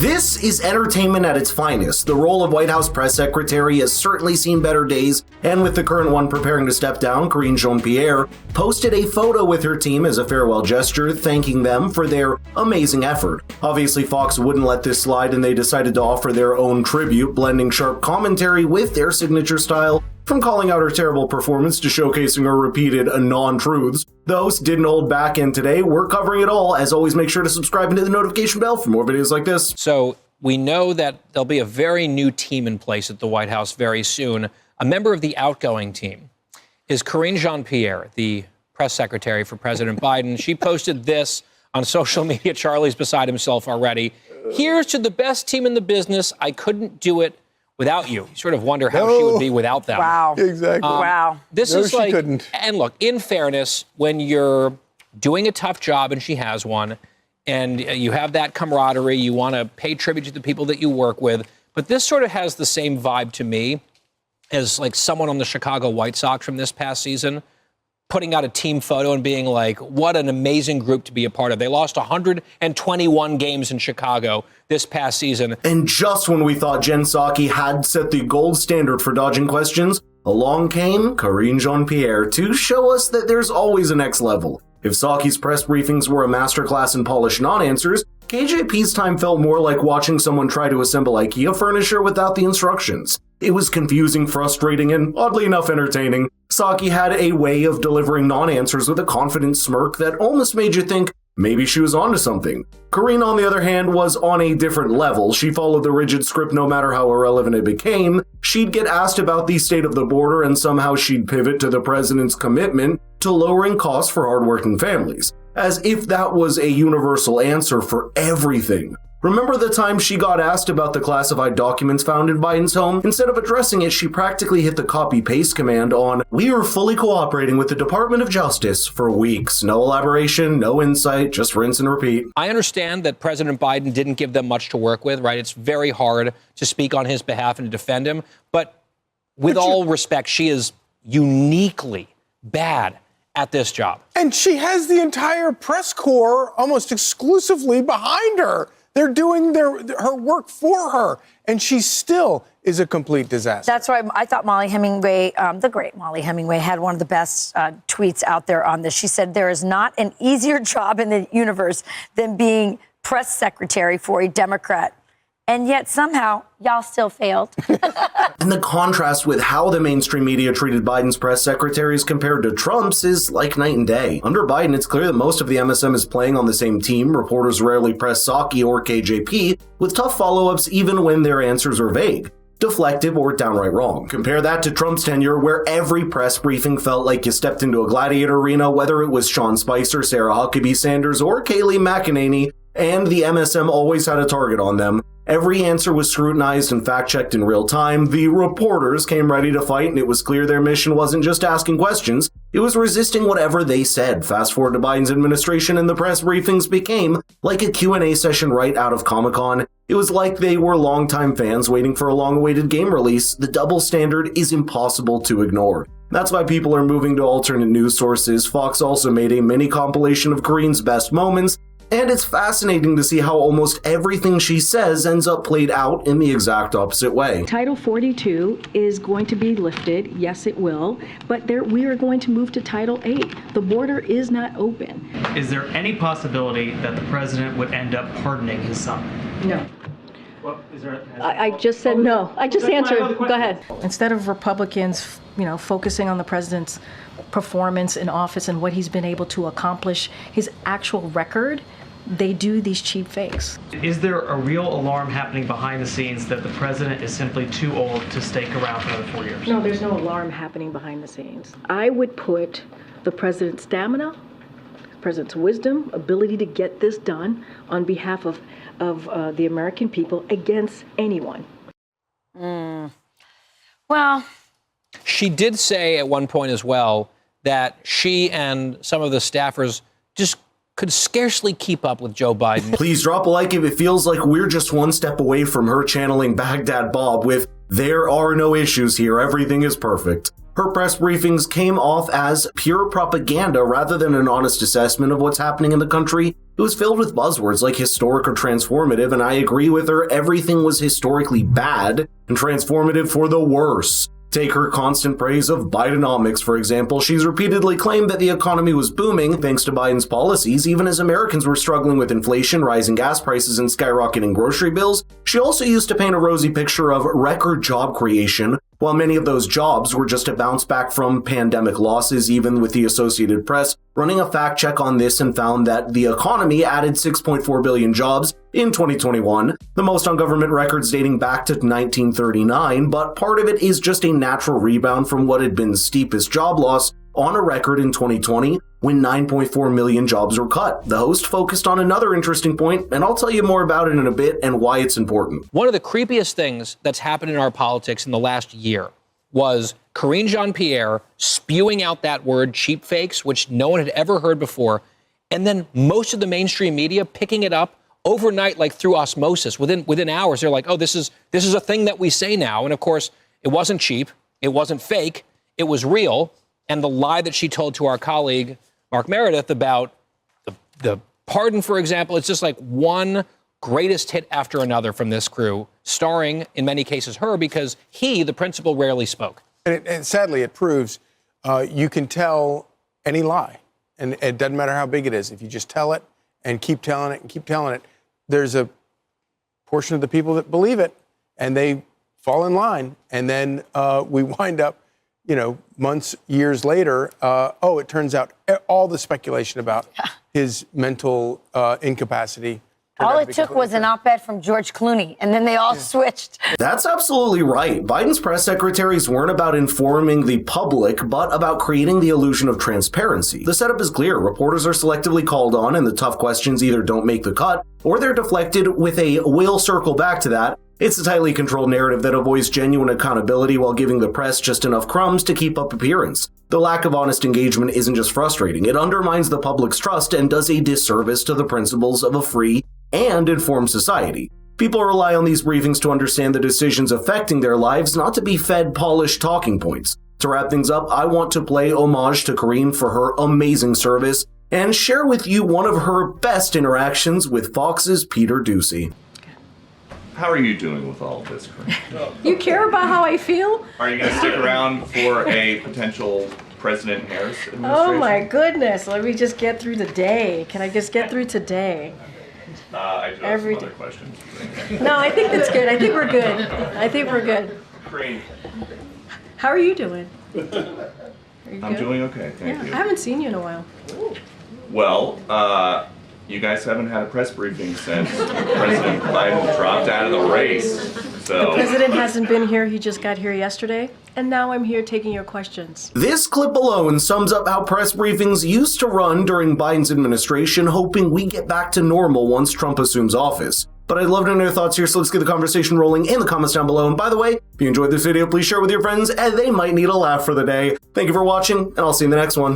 This is entertainment at its finest. The role of White House press secretary has certainly seen better days, and with the current one preparing to step down, Karine Jean-Pierre posted a photo with her team as a farewell gesture, thanking them for their amazing effort. Obviously, Fox wouldn't let this slide, and they decided to offer their own tribute, blending sharp commentary with their signature style, from calling out her terrible performance to showcasing her repeated non-truths. The host didn't hold back, and today we're covering it all. As always, make sure to subscribe and hit the notification bell for more videos like this. So we know that there'll be a very new team in place at the White House very soon. A member of the outgoing team is Karine Jean-Pierre, the press secretary for President Biden. She posted this on social media. Charlie's beside himself already. Here's to the best team in the business. I couldn't do it without you. You sort of wonder how she would be without them. Wow. Exactly. Wow. This No, is she like, couldn't. And look, in fairness, when you're doing a tough job, and she has one, and you have that camaraderie, you want to pay tribute to the people that you work with. But this sort of has the same vibe to me as like someone on the Chicago White Sox from this past season, putting out a team photo and being like, what an amazing group to be a part of. They lost 121 games in Chicago this past season. And just when we thought Jen Psaki had set the gold standard for dodging questions, along came Karine Jean-Pierre to show us that there's always a next level. If Psaki's press briefings were a masterclass in polished non-answers, KJP's time felt more like watching someone try to assemble IKEA furniture without the instructions. It was confusing, frustrating, and oddly enough entertaining. Psaki had a way of delivering non-answers with a confident smirk that almost made you think maybe she was onto something. Karine, on the other hand, was on a different level. She followed the rigid script no matter how irrelevant it became. She'd get asked about the state of the border, and somehow she'd pivot to the president's commitment to lowering costs for hardworking families, as if that was a universal answer for everything. Remember the time she got asked about the classified documents found in Biden's home? Instead of addressing it, she practically hit the copy-paste command on, "We are fully cooperating with the Department of Justice," for weeks. No elaboration, no insight, just rinse and repeat. I understand that President Biden didn't give them much to work with, right? It's very hard to speak on his behalf and to defend him. But with all respect, she is uniquely bad at this job. And she has the entire press corps almost exclusively behind her. They're doing her work for her, and she still is a complete disaster. That's why I thought Molly Hemingway, the great Molly Hemingway, had one of the best tweets out there on this. She said, "There is not an easier job in the universe than being press secretary for a Democrat. And yet somehow y'all still failed." And the contrast with how the mainstream media treated Biden's press secretaries compared to Trump's is like night and day. Under Biden, it's clear that most of the MSM is playing on the same team. Reporters rarely press Psaki or KJP with tough follow-ups even when their answers are vague, deflective, or downright wrong. Compare that to Trump's tenure, where every press briefing felt like you stepped into a gladiator arena, whether it was Sean Spicer, Sarah Huckabee Sanders, or Kayleigh McEnany, and the MSM always had a target on them. Every answer was scrutinized and fact-checked in real time. The reporters came ready to fight, and it was clear their mission wasn't just asking questions, it was resisting whatever they said. Fast forward to Biden's administration, and the press briefings became like a Q&A session right out of Comic-Con. It was like they were longtime fans waiting for a long-awaited game release. The double standard is impossible to ignore. That's why people are moving to alternate news sources. Fox also made a mini compilation of Karine's best moments, and it's fascinating to see how almost everything she says ends up played out in the exact opposite way. Title 42 is going to be lifted. Yes, it will. But we are going to move to Title 8. The border is not open. Is there any possibility that the president would end up pardoning his son? No. Well, I just said no. I just answered. Go ahead. Instead of Republicans, focusing on the president's performance in office and what he's been able to accomplish, his actual record, they do these cheap fakes. Is there a real alarm happening behind the scenes that the president is simply too old to stake around for another 4 years? No, there's no alarm happening behind the scenes. I would put the president's stamina, the president's wisdom, ability to get this done on behalf of the American people against anyone. Well, She did say at one point as well that she and some of the staffers just could scarcely keep up with Joe Biden. Please drop a like if it feels like we're just one step away from her channeling Baghdad Bob with "There are no issues here, everything is perfect." Her press briefings came off as pure propaganda rather than an honest assessment of what's happening in the country. It was filled with buzzwords like historic or transformative, and I agree with her, everything was historically bad and transformative for the worse. Take her constant praise of Bidenomics, for example. She's repeatedly claimed that the economy was booming thanks to Biden's policies, even as Americans were struggling with inflation, rising gas prices, and skyrocketing grocery bills. She also used to paint a rosy picture of record job creation, while many of those jobs were just a bounce back from pandemic losses, even with the Associated Press running a fact check on this and found that the economy added 6.4 billion jobs in 2021, the most on government records dating back to 1939, but part of it is just a natural rebound from what had been steepest job loss on a record in 2020 when 9.4 million jobs were cut. The host focused on another interesting point, and I'll tell you more about it in a bit and why it's important. One of the creepiest things that's happened in our politics in the last year was Karine Jean-Pierre spewing out that word cheap fakes, which no one had ever heard before, and then most of the mainstream media picking it up overnight, like through osmosis. Within hours, they're like, oh, this is a thing that we say now. And of course, it wasn't cheap, it wasn't fake, it was real. And the lie that she told to our colleague, Mark Meredith, about the pardon, for example, it's just like one greatest hit after another from this crew, starring, in many cases, her, because he, the principal, rarely spoke. And sadly, it proves you can tell any lie, and it doesn't matter how big it is. If you just tell it and keep telling it and keep telling it, there's a portion of the people that believe it, and they fall in line, and then we wind up, months, years later, it turns out all the speculation about his mental incapacity. All it took was an op-ed from George Clooney, and then they all switched. That's absolutely right. Biden's press secretaries weren't about informing the public, but about creating the illusion of transparency. The setup is clear. Reporters are selectively called on, and the tough questions either don't make the cut, or they're deflected with a "we'll circle back to that." It's a tightly controlled narrative that avoids genuine accountability while giving the press just enough crumbs to keep up appearance. The lack of honest engagement isn't just frustrating, it undermines the public's trust and does a disservice to the principles of a free and informed society. People rely on these briefings to understand the decisions affecting their lives, not to be fed polished talking points. To wrap things up, I want to play homage to Karine for her amazing service and share with you one of her best interactions with Fox's Peter Doocy. How are you doing with all of this, Karine? You care about how I feel? Are you going to stick around for a potential President Harris administration? Oh my goodness, let me just get through the day. Can I just get through today? I do have some other questions. No, I think that's good. I think we're good. Karine. How are you doing? I'm doing okay, thank you. I haven't seen you in a while. Well, you guys haven't had a press briefing since President Biden dropped out of the race. So The president hasn't been here. He just got here yesterday. And now I'm here taking your questions. This clip alone sums up how press briefings used to run during Biden's administration, hoping we get back to normal once Trump assumes office. But I'd love to know your thoughts here, so let's get the conversation rolling in the comments down below. And by the way, if you enjoyed this video, please share it with your friends, and they might need a laugh for the day. Thank you for watching, and I'll see you in the next one.